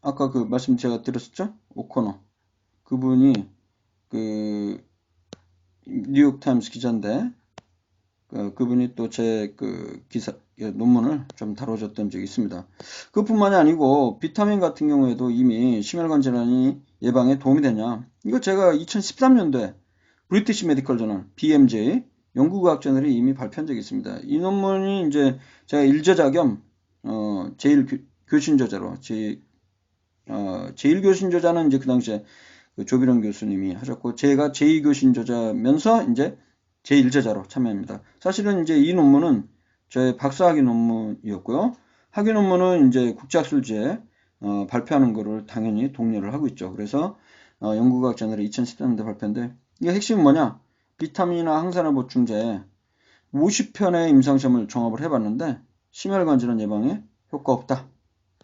아까 그 말씀 제가 드렸었죠? 오코너. 그분이 그 뉴욕타임스 기자인데 그분이 또 제 그 기사 논문을 좀 다뤄줬던 적이 있습니다. 그뿐만이 아니고 비타민 같은 경우에도 이미 심혈관 질환이 예방에 도움이 되냐? 이거 제가 2013년도에 브리티시 메디컬 저널 BMJ 연구과학 저널이 이미 발표한 적이 있습니다. 이 논문이 이제 제가 일저자 겸 제일 교신 저자로 제일 교신 저자는 이제 그 당시에 그 조비령 교수님이 하셨고 제가 제2교신 저자면서 이제 제1저자로 참여합니다. 사실은 이제 이 논문은 저의 박사학위 논문이었고요. 학위 논문은 이제 국제학술지에 발표하는 거를 당연히 독려를 하고 있죠. 그래서 연구과학 저널이 2013년도에 발표인데 이게 핵심은 뭐냐? 비타민이나 항산화 보충제 50편의 임상시험을 종합을 해봤는데 심혈관 질환 예방에 효과 없다.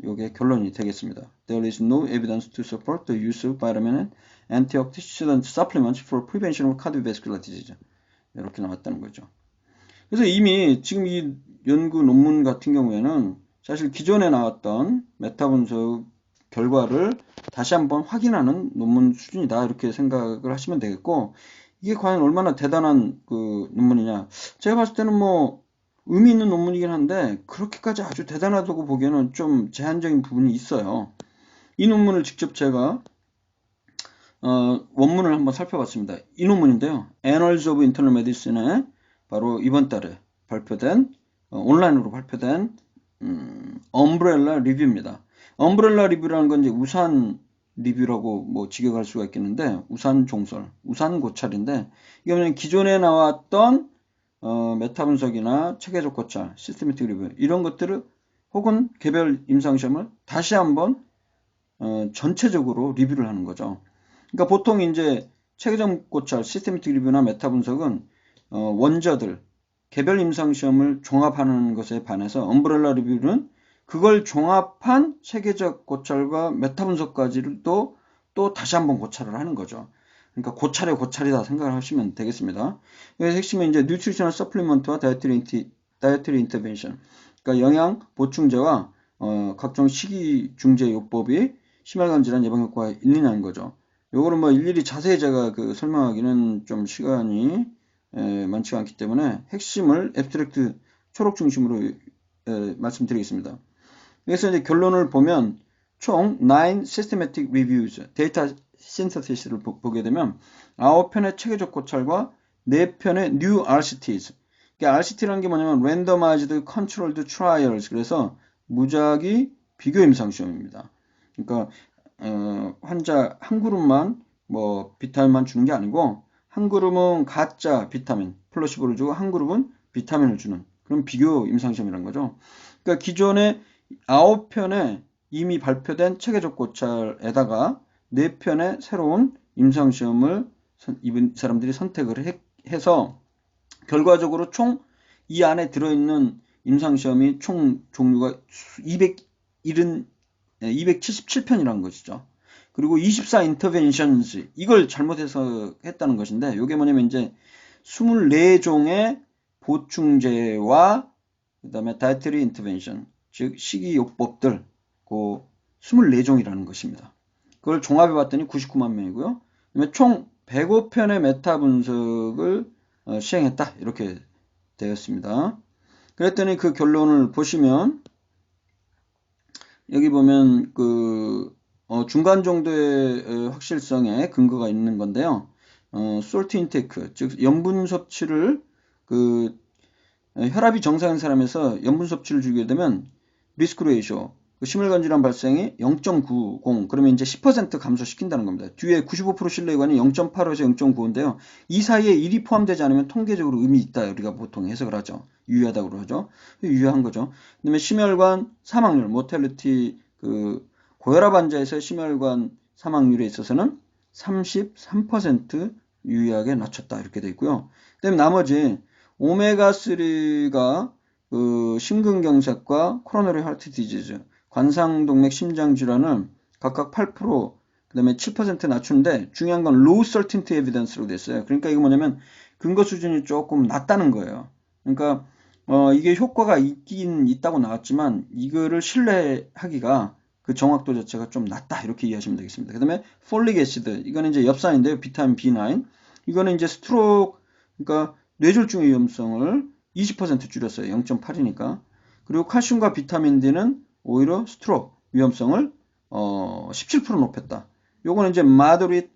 이게 결론이 되겠습니다. There is no evidence to support the use of vitamin and antioxidant supplements for prevention of cardiovascular disease. 이렇게 나왔다는 거죠. 그래서 이미 지금 이 연구 논문 같은 경우에는 사실 기존에 나왔던 메타 분석 결과를 다시 한번 확인하는 논문 수준이다 이렇게 생각을 하시면 되겠고 이게 과연 얼마나 대단한 그 논문이냐 제가 봤을 때는 뭐 의미 있는 논문이긴 한데 그렇게까지 아주 대단하다고 보기에는 좀 제한적인 부분이 있어요. 이 논문을 직접 제가 원문을 한번 살펴봤습니다. 이 논문인데요. Annals of Internal Medicine에 바로 이번 달에 발표된 온라인으로 발표된 엄브렐라 리뷰입니다. 엄브렐라 리뷰라는 건 이제 우산 리뷰라고 뭐 직역할 수가 있겠는데 우산 종설, 우산 고찰인데 이게 뭐냐면 기존에 나왔던 메타 분석이나 체계적 고찰, 시스테미틱 리뷰 이런 것들을 혹은 개별 임상시험을 다시 한번 전체적으로 리뷰를 하는 거죠. 그러니까 보통 이제 체계적 고찰, 시스테미틱 리뷰나 메타 분석은 원저들, 개별 임상시험을 종합하는 것에 반해서 엄브렐라 리뷰는 그걸 종합한 체계적 고찰과 메타 분석까지를 또 다시 한번 고찰을 하는 거죠. 그러니까 고찰의 고찰이다 생각을 하시면 되겠습니다. 여기서 핵심은 이제 뉴트리셔널 서플리먼트와 다이어트리 인터벤션, 그러니까 영양 보충제와 각종 식이 중재 요법이 심혈관 질환 예방 효과가 있느냐는 거죠. 요거는 뭐 일일이 자세히 제가 그 설명하기는 좀 시간이 많지가 않기 때문에 핵심을 앱스트랙트 초록 중심으로 말씀드리겠습니다. 그래서 이제 결론을 보면 총 9 systematic reviews, 데이터 신서시스를 보게 되면 9편의 체계적 고찰과 4편의 new RCTs. RCT라는 게 뭐냐면 randomized controlled trials. 그래서 무작위 비교 임상시험입니다. 그러니까 환자 한 그룹만 뭐 비타민만 주는 게 아니고 한 그룹은 가짜 비타민 플라시보를 주고 한 그룹은 비타민을 주는 그런 비교 임상시험이라는 거죠. 그러니까 기존에 9편의 이미 발표된 체계적 고찰에다가 4편의 새로운 임상시험을 이 사람들이 선택을 해서 결과적으로 총 이 안에 들어있는 임상시험이 총 종류가 277편이라는 것이죠. 그리고 24 interventions 이걸 잘못해서 했다는 것인데 이게 뭐냐면 이제 24종의 보충제와 그 다음에 다이어트리 인터벤션 즉 식이요법들 그 24종이라는 것입니다. 그걸 종합해 봤더니 99만 명이고요. 그다음에 총 105편의 메타 분석을 시행했다 이렇게 되었습니다. 그랬더니 그 결론을 보시면 여기 보면 그 중간 정도의 확실성에 근거가 있는 건데요. 솔트 인테이크 즉 염분 섭취를 그 혈압이 정상인 사람에서 염분 섭취를 줄이게 되면 리스크 레이쇼 그 심혈관 질환 발생이 0.90 그러면 이제 10% 감소시킨다는 겁니다. 뒤에 95% 신뢰관이 0.85에서 0.95인데요. 이 사이에 1이 포함되지 않으면 통계적으로 의미 있다 우리가 보통 해석을 하죠. 유효하다고 하죠. 유효한 거죠. 그다음에 심혈관 사망률 모텔리티 그 고혈압 환자에서 심혈관 사망률에 있어서는 33% 유의하게 낮췄다 이렇게 되어 있고요. 그다음에 나머지 오메가3가 그 심근경색과 코로너리 하트 디지즈 관상동맥 심장질환을 각각 8%, 그 다음에 7% 낮추는데 중요한 건 low certainty evidence로 됐어요. 그러니까 이거 뭐냐면 근거 수준이 조금 낮다는 거예요. 그러니까 이게 효과가 있긴 있다고 나왔지만 이거를 신뢰하기가 그 정확도 자체가 좀 낮다 이렇게 이해하시면 되겠습니다. 그 다음에 폴릭 애시드 이거는 이제 엽산인데요. 비타민 B9 이거는 이제 스트로크 그러니까 뇌졸중의 위험성을 20% 줄였어요. 0.8이니까. 그리고 칼슘과 비타민 D는 오히려 스트로크 위험성을 17% 높였다. 요거는 이제 moderate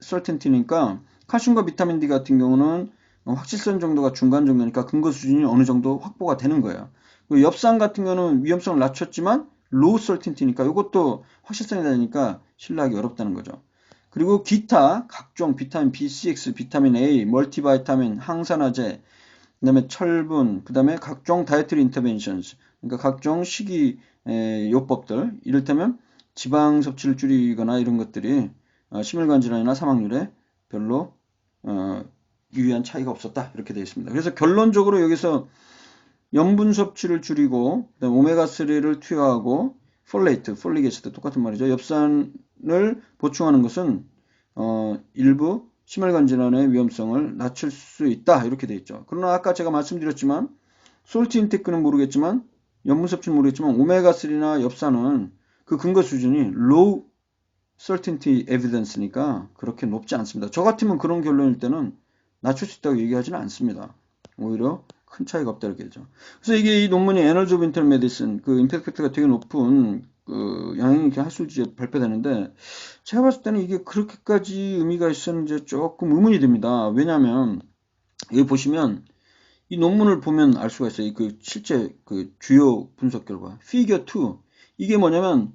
certainty니까 칼슘과 비타민 D 같은 경우는 확실성 정도가 중간 정도니까 근거 수준이 어느 정도 확보가 되는 거예요. 그리고 엽산 같은 경우는 위험성을 낮췄지만 low certainty니까 이것도 확실성이 되니까 신뢰하기 어렵다는 거죠. 그리고 기타 각종 비타민 B6, 비타민 A, 멀티바이타민, 항산화제, 그 다음에 철분, 그 다음에 각종 다이어트리 인터벤션스, 그러니까 각종 식이 요법들, 이를테면 지방 섭취를 줄이거나 이런 것들이 심혈관 질환이나 사망률에 별로 유의한 차이가 없었다 이렇게 되어 있습니다. 그래서 결론적으로 여기서 염분 섭취를 줄이고 그다음에 오메가3를 투여하고 폴레이트, 폴릭 애시드 똑같은 말이죠. 엽산을 보충하는 것은 일부 심혈관 질환의 위험성을 낮출 수 있다 이렇게 되어 있죠. 그러나 아까 제가 말씀드렸지만 솔트 인테크는 모르겠지만 염분 섭취는 모르겠지만 오메가3나 엽산은 그 근거 수준이 low certainty evidence니까 그렇게 높지 않습니다. 저 같으면 그런 결론일 때는 낮출 수 있다고 얘기하지는 않습니다. 오히려 큰 차이가 없다 이렇게 되죠. 그래서 이게 이 논문이 Annals of Internal Medicine 그 임팩트 팩터가 되게 높은 그 영양학 학술지에 발표되는데 제가 봤을 때는 이게 그렇게까지 의미가 있었는지 조금 의문이 듭니다. 왜냐하면 여기 보시면 이 논문을 보면 알 수가 있어요. 그 실제 그 주요 분석 결과 피겨 2 이게 뭐냐면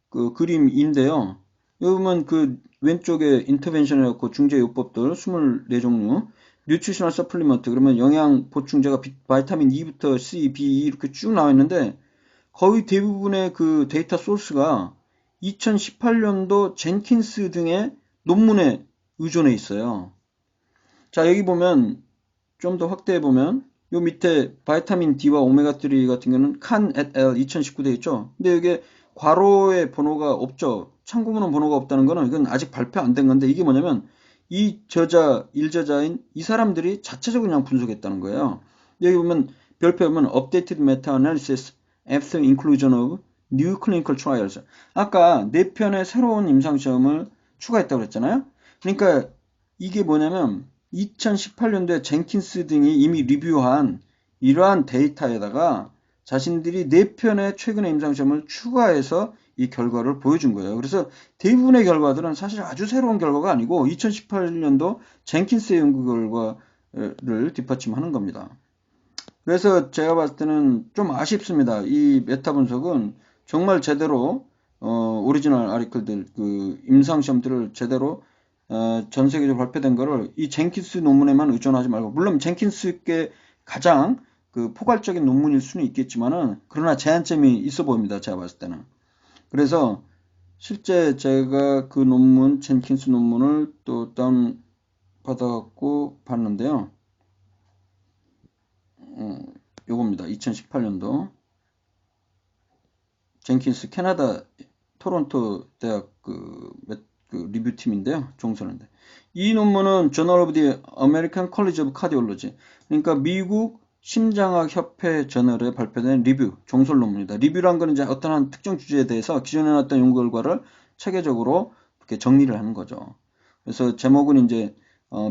그 그림인데요. 여기 보면 그 왼쪽에 인터벤션이라고 중재 요법들 24종류 뉴트리셔널 서플리먼트 그러면 영양 보충제가 바이타민 E부터 C, B, E 이렇게 쭉 나와 있는데 거의 대부분의 그 데이터 소스가 2018년도 젠킨스 등의 논문에 의존해 있어요. 자 여기 보면 좀 더 확대해 보면 요 밑에 바이타민 D와 오메가3 같은 경우는 칸 et al 2019 돼 있죠. 근데 여기 괄호에 번호가 없죠. 참고문헌 번호가 없다는 거는 이건 아직 발표 안 된 건데 이게 뭐냐면 이 저자, 일저자인 이 사람들이 자체적으로 그냥 분석했다는 거예요. 여기 보면 별표에 보면 Updated Meta-Analysis After Inclusion of New Clinical Trials. 아까 4편의 새로운 임상시험을 추가했다고 그랬잖아요. 그러니까 이게 뭐냐면 2018년도에 젠킨스 등이 이미 리뷰한 이러한 데이터에다가 자신들이 4편의 최근의 임상시험을 추가해서 이 결과를 보여준 거예요. 그래서 대부분의 결과들은 사실 아주 새로운 결과가 아니고 2018년도 젠킨스의 연구 결과를 뒷받침하는 겁니다. 그래서 제가 봤을 때는 좀 아쉽습니다. 이 메타 분석은 정말 제대로 오리지널 아리클들 그 임상시험들을 제대로 전 세계적으로 발표된 거를 이 젠킨스 논문에만 의존하지 말고 물론 젠킨스께 가장 그 포괄적인 논문일 수는 있겠지만은 그러나 제한점이 있어 보입니다. 제가 봤을 때는. 그래서 실제 제가 그 논문 젠킨스 논문을 또 다운 받아갖고 봤는데요. 요겁니다. 2018년도 젠킨스 캐나다 토론토 대학 그 리뷰팀인데요. 종선인데 이 논문은 Journal of the American College of Cardiology 그러니까 미국 심장학 협회 저널에 발표된 리뷰 종설 논문입니다. 리뷰란 건 이제 어떤 한 특정 주제에 대해서 기존에 나왔던 연구 결과를 체계적으로 이렇게 정리를 하는 거죠. 그래서 제목은 이제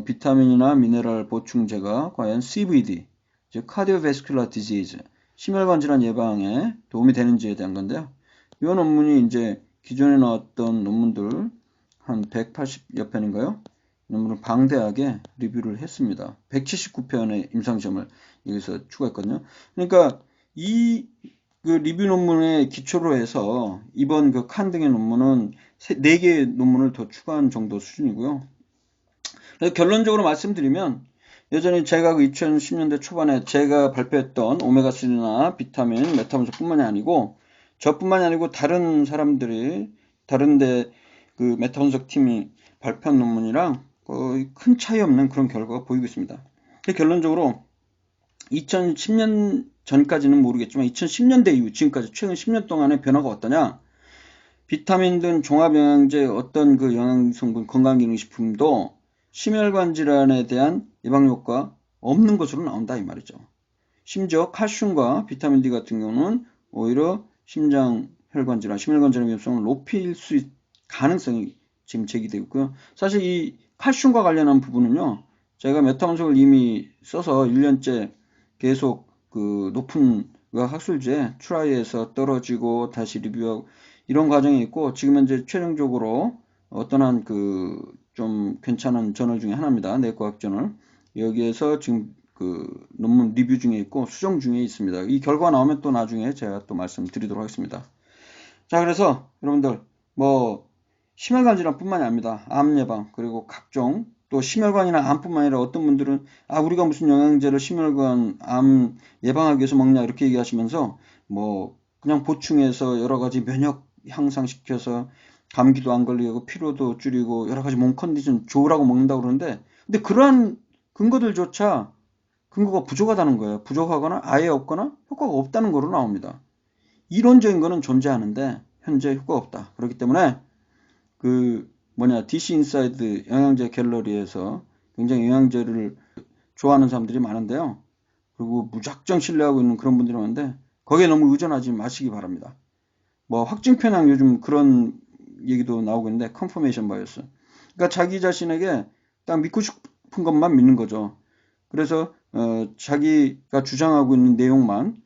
비타민이나 미네랄 보충제가 과연 CVD 즉 Cardiovascular Disease 심혈관 질환 예방에 도움이 되는지에 대한 건데요. 이 논문이 이제 기존에 나왔던 논문들 한 180여 편인가요? 논문을 방대하게 리뷰를 했습니다. 179편의 임상시험을 여기서 추가했거든요. 그러니까 이 그 리뷰 논문에 기초로 해서 이번 그 칸 등의 논문은 4개의 논문을 더 추가한 정도 수준이고요. 그래서 결론적으로 말씀드리면 여전히 제가 그 2010년대 초반에 제가 발표했던 오메가3나 비타민, 메타분석뿐만이 아니고 저뿐만이 아니고 다른 사람들이 다른데 그 메타분석 팀이 발표한 논문이랑 거의 큰 차이 없는 그런 결과가 보이고 있습니다. 결론적으로 2010년 전까지는 모르겠지만 2010년대 이후 지금까지 최근 10년 동안의 변화가 어떠냐? 비타민 등 종합영양제 어떤 그 영양성분 건강기능식품도 심혈관 질환에 대한 예방효과 없는 것으로 나온다 이 말이죠. 심지어 칼슘과 비타민 D 같은 경우는 오히려 심장 혈관 질환, 심혈관 질환 위험성을 높일 수 가능성이 지금 제기되고 있고요. 사실 이 칼슘과 관련한 부분은요, 제가 메타문석을 이미 써서 1년째 계속 그 높은 의학학술지에 트라이에서 떨어지고 다시 리뷰하고 이런 과정이 있고, 지금 현재 최종적으로 어떤 한 좀 괜찮은 저널 중에 하나입니다. 내과학 저널. 여기에서 지금 그 논문 리뷰 중에 있고 수정 중에 있습니다. 이 결과 나오면 또 나중에 제가 또 말씀드리도록 하겠습니다. 자, 그래서 여러분들 뭐 심혈관 질환뿐만이 아닙니다. 암 예방 그리고 각종 또 심혈관이나 암뿐만 아니라 어떤 분들은 우리가 무슨 영양제를 심혈관 암 예방하기 위해서 먹냐 이렇게 얘기하시면서 뭐 그냥 보충해서 여러 가지 면역 향상시켜서 감기도 안 걸리고 피로도 줄이고 여러 가지 몸 컨디션 좋으라고 먹는다고 그러는데, 근데 그러한 근거들조차 근거가 부족하다는 거예요. 부족하거나 아예 없거나 효과가 없다는 거로 나옵니다. 이론적인 거는 존재하는데 현재 효과가 없다. 그렇기 때문에 DC 인사이드 영양제 갤러리에서 굉장히 영양제를 좋아하는 사람들이 많은데요. 그리고 무작정 신뢰하고 있는 그런 분들이 많은데 거기에 너무 의존하지 마시기 바랍니다. 뭐 확증 편향 요즘 그런 얘기도 나오고 있는데 컨퍼메이션 바이어스. 그러니까 자기 자신에게 딱 믿고 싶은 것만 믿는 거죠. 그래서 자기가 주장하고 있는 내용만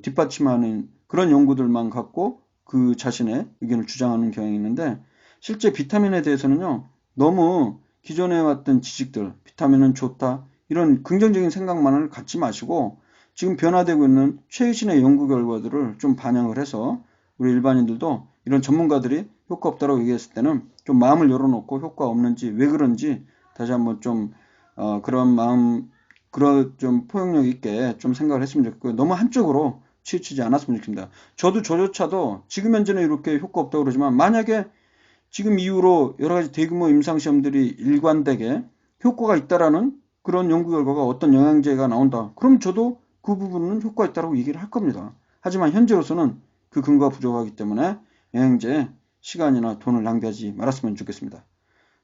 뒷받침하는 그런 연구들만 갖고 그 자신의 의견을 주장하는 경향이 있는데, 실제 비타민에 대해서는요, 너무 기존에 왔던 지식들, 비타민은 좋다 이런 긍정적인 생각만을 갖지 마시고 지금 변화되고 있는 최신의 연구 결과들을 좀 반영을 해서 우리 일반인들도 이런 전문가들이 효과 없다고 얘기했을 때는 좀 마음을 열어놓고 효과 없는지 왜 그런지 다시 한번 좀 그런 마음, 그런 좀 포용력 있게 좀 생각을 했으면 좋겠고요. 너무 한쪽으로 치우치지 않았으면 좋겠습니다. 저조차도 지금 현재는 이렇게 효과 없다고 그러지만 만약에 지금 이후로 여러 가지 대규모 임상시험들이 일관되게 효과가 있다라는 그런 연구 결과가 어떤 영양제가 나온다. 그럼 저도 그 부분은 효과가 있다고 얘기를 할 겁니다. 하지만 현재로서는 그 근거가 부족하기 때문에 영양제에 시간이나 돈을 낭비하지 말았으면 좋겠습니다.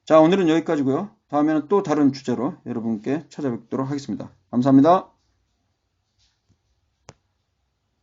자, 오늘은 여기까지고요. 다음에는 또 다른 주제로 여러분께 찾아뵙도록 하겠습니다. 감사합니다.